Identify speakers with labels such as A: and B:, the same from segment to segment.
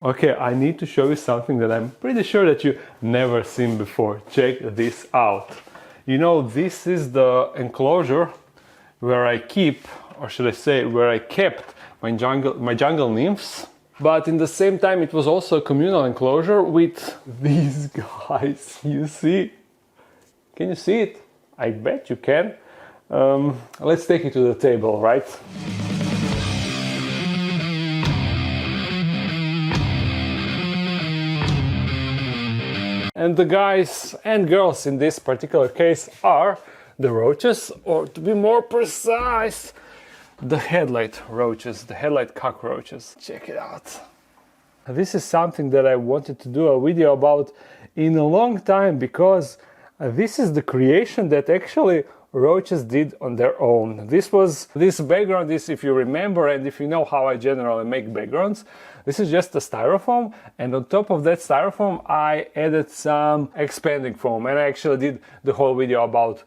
A: Okay, I need to show you something that I'm pretty sure that you never seen before. Check this out. You know, this is the enclosure where I keep, or should I say, where I kept my jungle nymphs. But in the same time, it was also a communal enclosure with these guys. You see? Can you see it? I bet you can. Let's take it to the table, right? And the guys and girls in this particular case are the roaches, or to be more precise, the headlight roaches, the headlight cockroaches. Check it out. This is something that I wanted to do a video about in a long time, because this is the creation that actually roaches did on their own. This background is, if you remember and if you know how I generally make backgrounds, this is just a styrofoam, and on top of that styrofoam I added some expanding foam, and I actually did the whole video about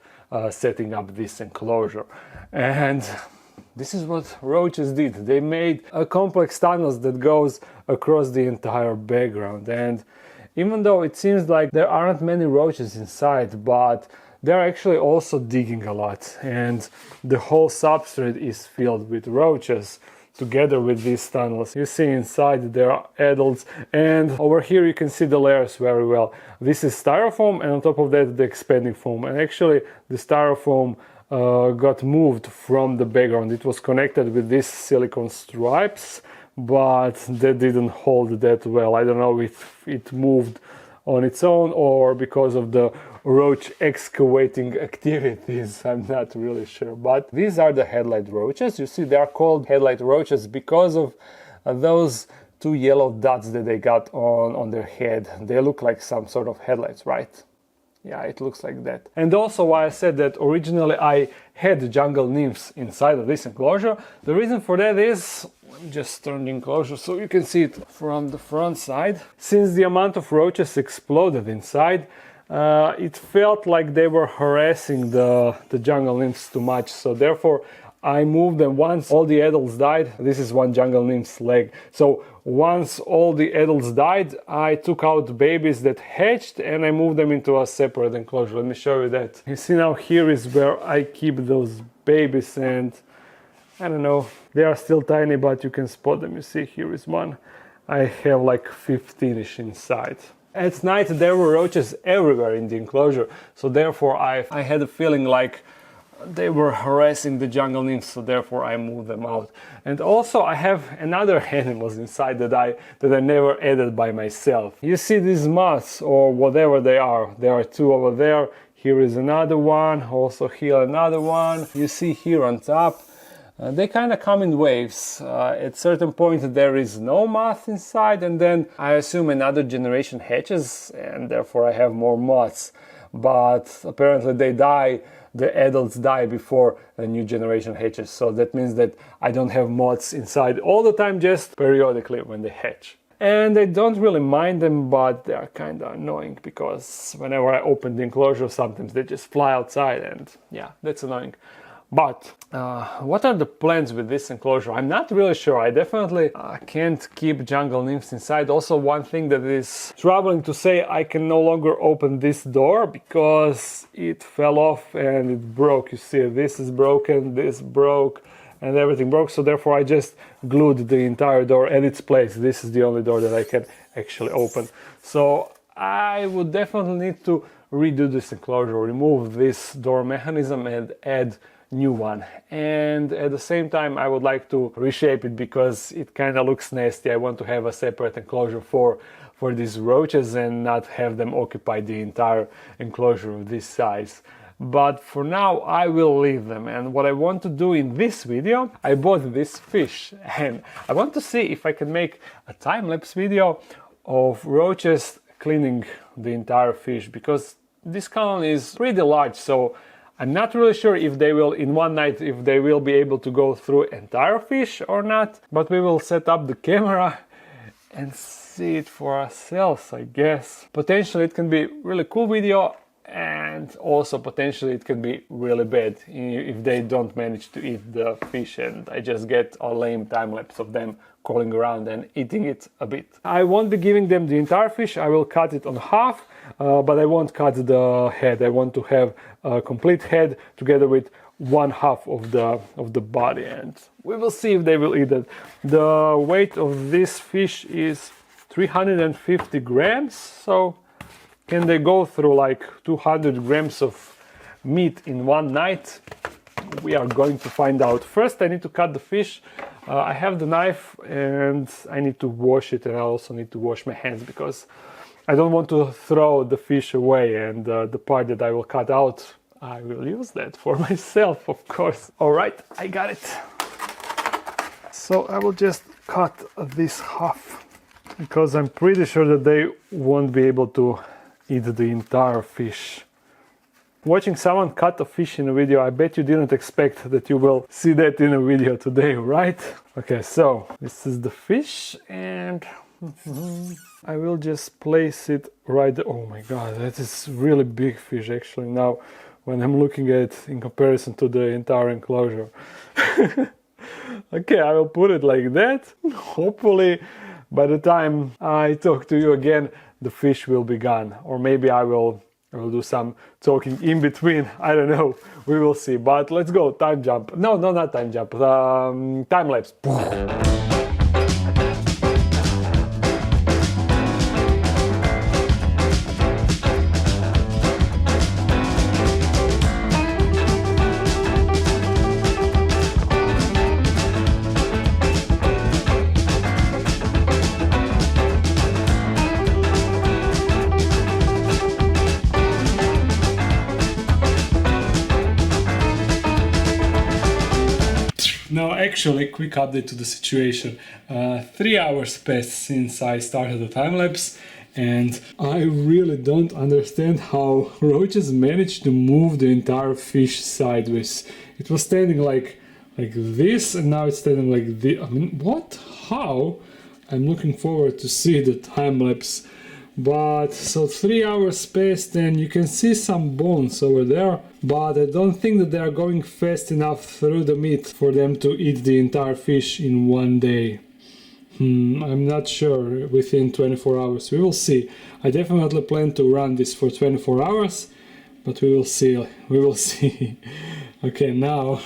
A: setting up this enclosure. And this is what roaches did. They made a complex tunnels that goes across the entire background, and even though it seems like there aren't many roaches inside, but they're actually also digging a lot, and the whole substrate is filled with roaches together with these tunnels. You see inside there are adults, and over here you can see the layers very well. This is styrofoam, and on top of that the expanding foam, and actually the styrofoam got moved from the background. It was connected with these silicone stripes, but that didn't hold that well. I don't know if it moved on its own or because of the roach excavating activities. I'm not really sure, but these are the headlight roaches. You see, they are called headlight roaches because of those two yellow dots that they got on their head. They look like some sort of headlights, right? Yeah, it looks like that. And also why I said that originally I had jungle nymphs inside of this enclosure. The reason for that is, let me just turn the enclosure so you can see it from the front side. Since the amount of roaches exploded inside, it felt like they were harassing the jungle nymphs too much. So therefore I moved them once all the adults died. This is one jungle nymph's leg. So once all the adults died, I took out babies that hatched and I moved them into a separate enclosure. Let me show you that. You see, now here is where I keep those babies, and I don't know, they are still tiny, but you can spot them. You see, here is one. I have like 15ish inside. At night there were roaches everywhere in the enclosure, so therefore I had a feeling like they were harassing the jungle nymphs, so therefore I moved them out. And also I have another animals inside that I never added by myself. You see these moths, or whatever they are. There are two over there. Here is another one, also here another one. You see here on top. They kind of come in waves. At certain point there is no moth inside, and then I assume another generation hatches, and therefore I have more moths. But apparently they die, the adults die before a new generation hatches. So that means that I don't have moths inside all the time, just periodically when they hatch. And I don't really mind them, but they are kind of annoying because whenever I open the enclosure, sometimes they just fly outside, and yeah, that's annoying. But what are the plans with this enclosure? I'm not really sure. I definitely can't keep jungle nymphs inside. Also, one thing that is troubling to say, I can no longer open this door because it fell off and it broke. You see, this is broken, this broke, and everything broke. So therefore I just glued the entire door at its place. This is the only door that I can actually open. So I would definitely need to redo this enclosure, remove this door mechanism and add new one. And at the same time I would like to reshape it because it kind of looks nasty. I want to have a separate enclosure for these roaches and not have them occupy the entire enclosure of this size. But for now I will leave them, and what I want to do in this video, I bought this fish and I want to see if I can make a time-lapse video of roaches cleaning the entire fish, because this colony is pretty large, so I'm not really sure if they will, in one night, if they will be able to go through entire fish or not, but we will set up the camera and see it for ourselves, I guess. Potentially it can be a really cool video, and also potentially it can be really bad if they don't manage to eat the fish and I just get a lame time lapse of them crawling around and eating it a bit. I won't be giving them the entire fish, I will cut it on half, but I won't cut the head. I want to have a complete head together with one half of the body, and we will see if they will eat it. The weight of this fish is 350 grams, so can they go through like 200 grams of meat in one night? We are going to find out. First I need to cut the fish. I have the knife and I need to wash it, and I also need to wash my hands because I don't want to throw the fish away, and the part that I will cut out, I will use that for myself, of course. All right, I got it. So I will just cut this half because I'm pretty sure that they won't be able to eat the entire fish. Watching someone cut a fish in a video, I bet you didn't expect that you will see that in a video today, right? Okay, so this is the fish, and I will just place it right there. Oh my god, that is really big fish actually now when I'm looking at it in comparison to the entire enclosure. Okay, I will put it like that. Hopefully by the time I talk to you again, the fish will be gone, or maybe I will do some talking in between. I don't know, we will see. But let's go, time jump. No, not time jump, time lapse. Now actually, quick update to the situation. 3 hours passed since I started the time lapse, and I really don't understand how roaches managed to move the entire fish sideways. It was standing like this, and now it's standing like this. I mean, what? How? I'm looking forward to see the time lapse. But so 3 hours passed and you can see some bones over there, but I don't think that they are going fast enough through the meat for them to eat the entire fish in one day. I'm not sure within 24 hours. We will see. I definitely plan to run this for 24 hours, but we will see. We will see. Okay, now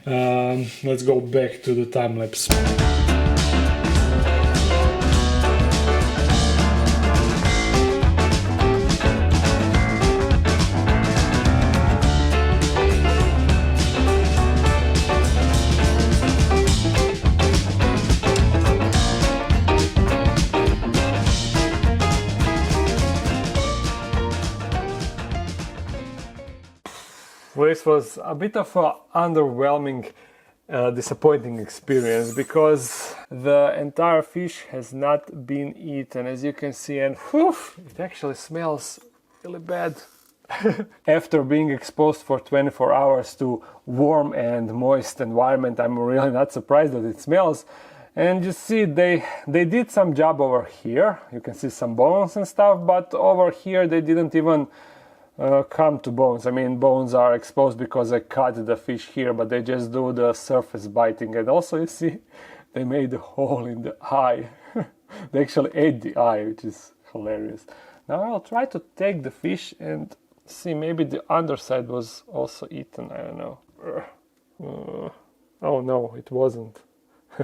A: let's go back to the time lapse. This was a bit of an underwhelming, disappointing experience because the entire fish has not been eaten, as you can see, and whew, it actually smells really bad. After being exposed for 24 hours to warm and moist environment, I'm really not surprised that it smells. And you see, they did some job over here. You can see some bones and stuff, but over here they didn't even come to bones. I mean, bones are exposed because I cut the fish here, but they just do the surface biting. And also, you see, they made a hole in the eye. They actually ate the eye, which is hilarious. Now I'll try to take the fish and see, maybe the underside was also eaten. I don't know. Oh no, it wasn't.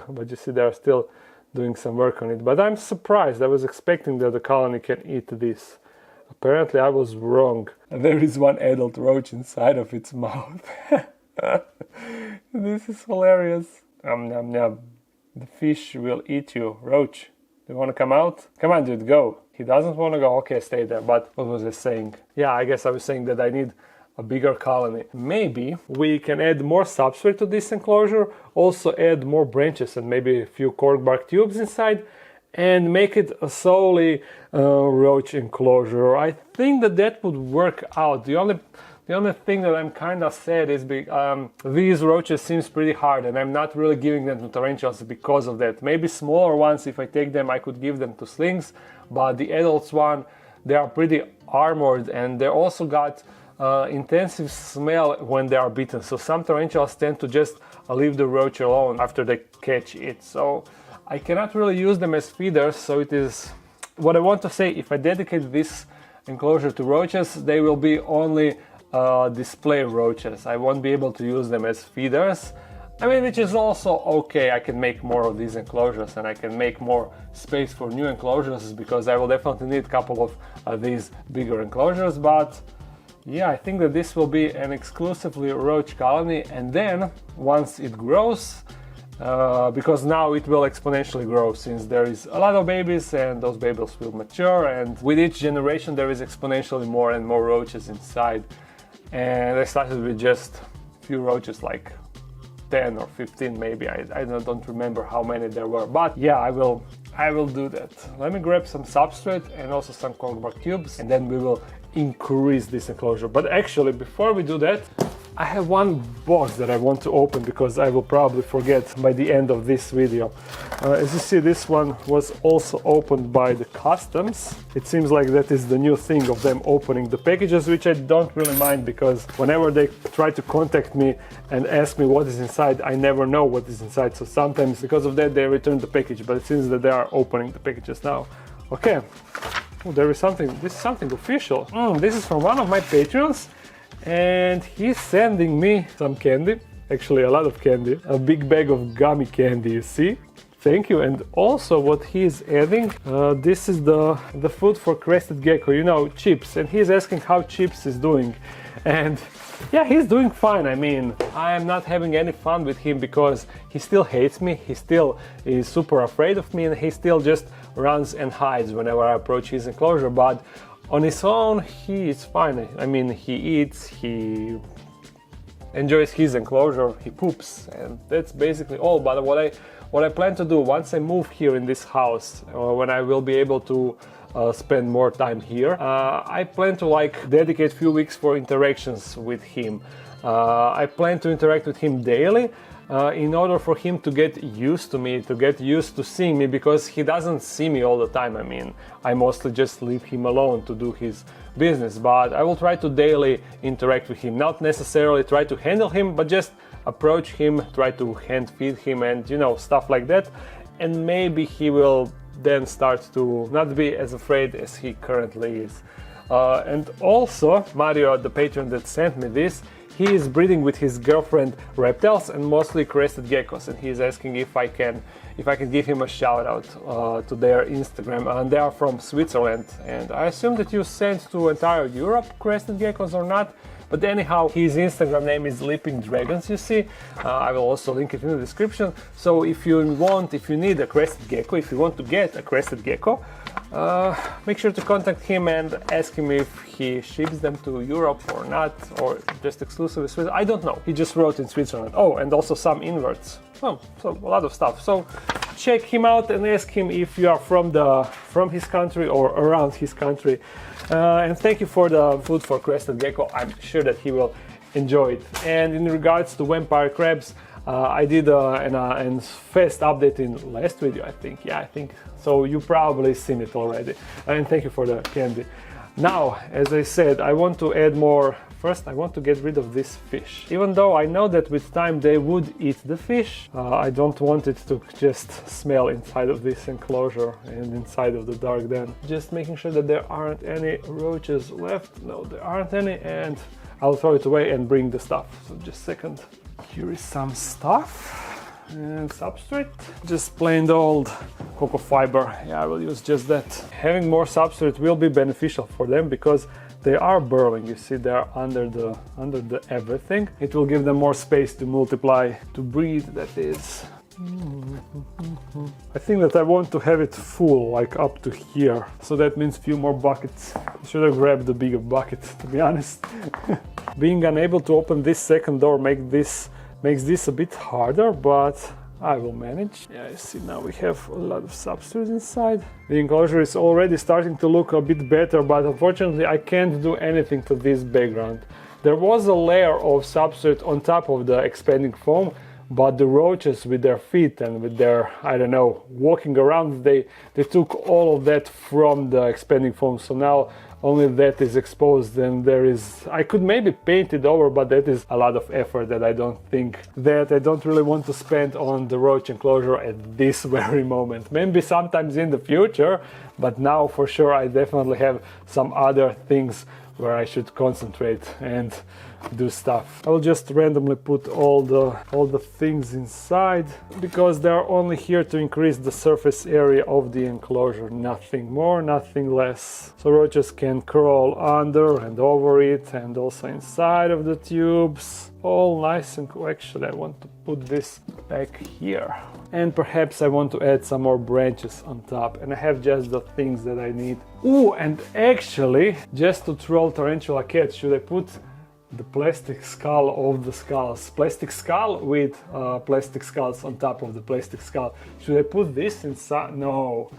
A: But you see, they're still doing some work on it. But I'm surprised. I was expecting that the colony can eat this. Apparently I was wrong. There is one adult roach inside of its mouth. This is hilarious. Nom nom. The fish will eat you. Roach, do you want to come out? Come on, dude, go. He doesn't want to go. Okay, stay there. But what was I saying? Yeah, I guess I was saying that I need a bigger colony. Maybe we can add more substrate to this enclosure, also add more branches and maybe a few cork bark tubes inside, and make it a solely roach enclosure. I think that would work out. The only thing that I'm kind of sad is these roaches seems pretty hard, and I'm not really giving them to tarantulas because of that. Maybe smaller ones, if I take them, I could give them to slings, but the adults one, they are pretty armored, and they also got intensive smell when they are bitten. So some tarantulas tend to just leave the roach alone after they catch it. So I cannot really use them as feeders. So it is what I want to say. If I dedicate this enclosure to roaches, they will be only display roaches. I won't be able to use them as feeders. I mean, which is also okay. I can make more of these enclosures, and I can make more space for new enclosures, because I will definitely need a couple of these bigger enclosures. But yeah, I think that this will be an exclusively roach colony, and then once it grows, because now it will exponentially grow, since there is a lot of babies and those babies will mature, and with each generation there is exponentially more and more roaches inside. And I started with just a few roaches, like 10 or 15 maybe. I don't remember how many there were, but yeah, I will do that. Let me grab some substrate and also some corkboard cubes, and then we will increase this enclosure. But actually, before we do that, I have one box that I want to open, because I will probably forget by the end of this video. As you see, this one was also opened by the customs. It seems like that is the new thing of them opening the packages, which I don't really mind, because whenever they try to contact me and ask me what is inside, I never know what is inside. So sometimes because of that they return the package, but it seems that they are opening the packages now. Okay, oh, there is something. This is something official. This is from one of my patrons, and he's sending me some candy, actually a lot of candy, a big bag of gummy candy, you see. Thank you. And also what he's adding, this is the food for Crested Gecko, you know, Chips, and he's asking how Chips is doing. And yeah, he's doing fine. I mean, I am not having any fun with him, because he still hates me, he still is super afraid of me, and he still just runs and hides whenever I approach his enclosure. But on his own, he is fine. I mean, he eats, he enjoys his enclosure, he poops, and that's basically all. But what I plan to do once I move here in this house, when I will be able to spend more time here, I plan to like dedicate a few weeks for interactions with him. I plan to interact with him daily, in order for him to get used to me, to get used to seeing me, because he doesn't see me all the time. I mean, I mostly just leave him alone to do his business, but I will try to daily interact with him, not necessarily try to handle him, but just approach him, try to hand feed him, and you know, stuff like that. And maybe he will then start to not be as afraid as he currently is. And also, Mario, the patron that sent me this, he is breeding with his girlfriend reptiles, and mostly crested geckos, and he is asking if I can give him a shout out to their Instagram, and they are from Switzerland, and I assume that you sent to entire Europe crested geckos or not. But anyhow, his Instagram name is Leaping Dragons, you see. I will also link it in the description. So if you need a crested gecko, if you want to get a crested gecko, make sure to contact him and ask him if he ships them to Europe or not, or just exclusively Switzerland. I don't know. He just wrote in Switzerland. Oh, and also some inverts. Oh, so a lot of stuff. So check him out and ask him if you are from his country or around his country. And thank you for the food for Crested Gecko. I'm sure that he will enjoy it. And in regards to vampire crabs, I did a fast update in last video, I think. Yeah, I think so. You probably seen it already. And thank you for the candy. Now, as I said, I want to add more. First, I want to get rid of this fish. Even though I know that with time they would eat the fish, I don't want it to just smell inside of this enclosure and inside of the dark den. Just making sure that there aren't any roaches left. No, there aren't any, and I'll throw it away and bring the stuff. So just a second. Here is some stuff. And substrate, just plain old cocoa fiber. Yeah, I will use just that. Having more substrate will be beneficial for them, because they are burrowing. You see, they are under the everything. It will give them more space to multiply, to breed, that is. I think that I want to have it full, like up to here. So that means few more buckets. I should have grabbed the bigger bucket, to be honest. Being unable to open this second door makes this a bit harder, but I will manage. Yeah, you see, now we have a lot of substrate inside. The enclosure is already starting to look a bit better, but unfortunately I can't do anything to this background. There was a layer of substrate on top of the expanding foam, but the roaches with their feet and with their, I don't know, walking around, they took all of that from the expanding foam, so now only that is exposed, and there is, I could maybe paint it over, but that is a lot of effort that I don't really want to spend on the roach enclosure at this very moment. Maybe sometimes in the future, but now for sure I definitely have some other things where I should concentrate and do stuff. I will just randomly put all the things inside, because they are only here to increase the surface area of the enclosure, nothing more, nothing less. So roaches can crawl under and over it, and also inside of the tubes. All nice and cool. Actually, I want to put this back here, and perhaps I want to add some more branches on top, and I have just the things that I need. Ooh, and actually, just to troll tarantula cats, should I put the plastic skull of the skulls? Plastic skull with plastic skulls on top of the plastic skull. Should I put this inside? No,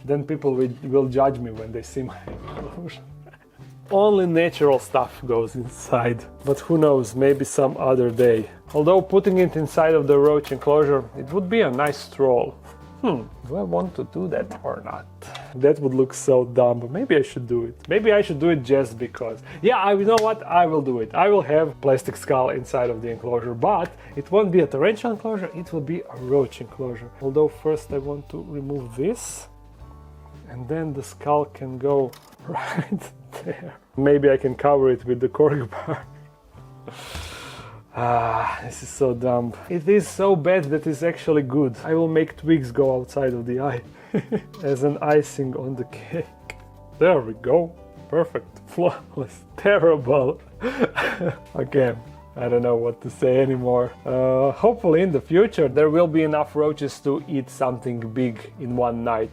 A: then people will judge me when they see my enclosure. Only natural stuff goes inside, but who knows, maybe some other day. Although putting it inside of the roach enclosure, it would be a nice troll. Do I want to do that or not? That would look so dumb, but maybe I should do it. Maybe I should do it just because. Yeah, you know what? I will do it. I will have plastic skull inside of the enclosure, but it won't be a tarantula enclosure, it will be a roach enclosure. Although first I want to remove this, and then the skull can go right there. Maybe I can cover it with the cork bar. This is so dumb. It is so bad that it's actually good. I will make twigs go outside of the eye as an icing on the cake. There we go. Perfect. Flawless. Terrible. Okay. I don't know what to say anymore. Hopefully in the future there will be enough roaches to eat something big in one night.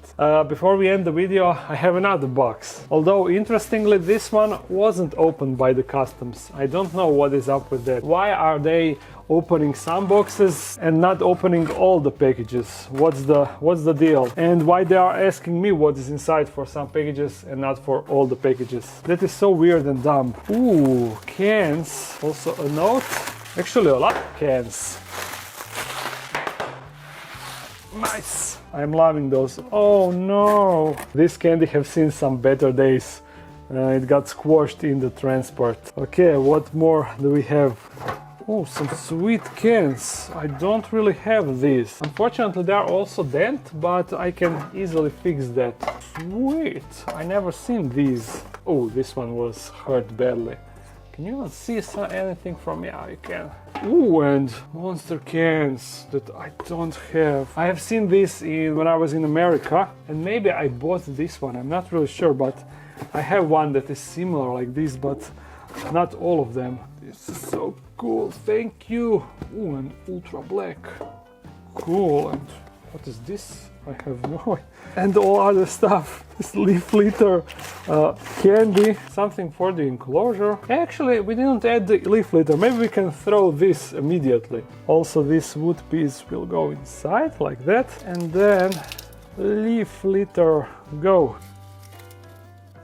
A: Before we end the video, I have another box. Although interestingly this one wasn't opened by the customs. I don't know what is up with that. Why are they opening some boxes and not opening all the packages? What's the deal? And why they are asking me what is inside for some packages and not for all the packages? That is so weird and dumb. Ooh, cans. Also a note. Actually a lot of cans. Nice. I'm loving those. Oh no. This candy have seen some better days. It got squashed in the transport. Okay, what more do we have? Oh, some sweet cans. I don't really have these. Unfortunately, they are also dent, but I can easily fix that. Sweet. I never seen these. Oh, this one was hurt badly. Can you not see anything from me? Yeah, you can. Ooh, and monster cans that I don't have. I have seen this when I was in America, and maybe I bought this one. I'm not really sure, but I have one that is similar like this, but not all of them. This is so cool, thank you. Ooh, and ultra black. Cool, and what is this? I have no idea. And all other stuff. This leaf litter, candy, something for the enclosure. Actually, we didn't add the leaf litter. Maybe we can throw this immediately. Also, this wood piece will go inside like that. And then leaf litter, go.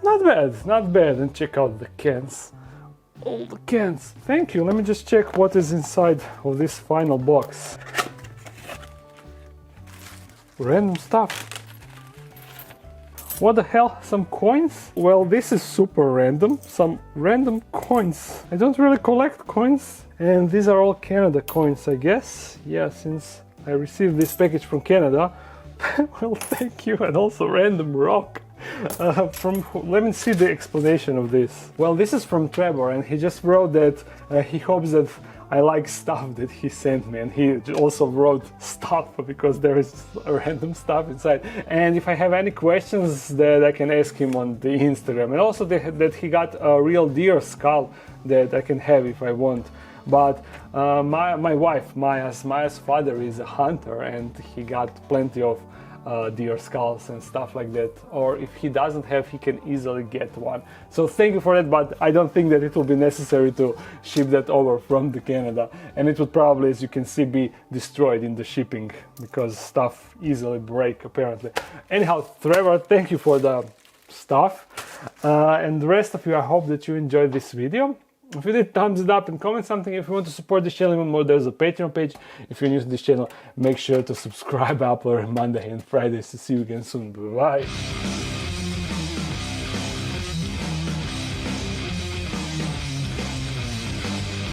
A: Not bad, not bad. And check out the cans. All the cans. Thank you. Let me just check what is inside of this final box. Random stuff. What the hell? Some coins? Well, this is super random. Some random coins. I don't really collect coins. And these are all Canada coins, I guess. Yeah, since I received this package from Canada. Well, thank you. And also random rock. Let me see the explanation of this. Well, this is from Trevor, and he just wrote that he hopes that I like stuff that he sent me, and he also wrote stuff because there is random stuff inside. And if I have any questions, that I can ask him on the Instagram. And also that he got a real deer skull that I can have if I want. But my wife, Maya's father is a hunter, and he got plenty of deer skulls and stuff like that, or if he doesn't have, he can easily get one. So thank you for that, but I don't think that it will be necessary to ship that over from the Canada, and it would probably, as you can see, be destroyed in the shipping because stuff easily break apparently. Anyhow, Trevor, thank you for the stuff, and the rest of you, I hope that you enjoyed this video. If you did, thumbs it up and comment something. If you want to support this channel even more, there's a Patreon page. If you're new to this channel, make sure to subscribe. I upload Monday and Fridays. To see you again soon. Bye.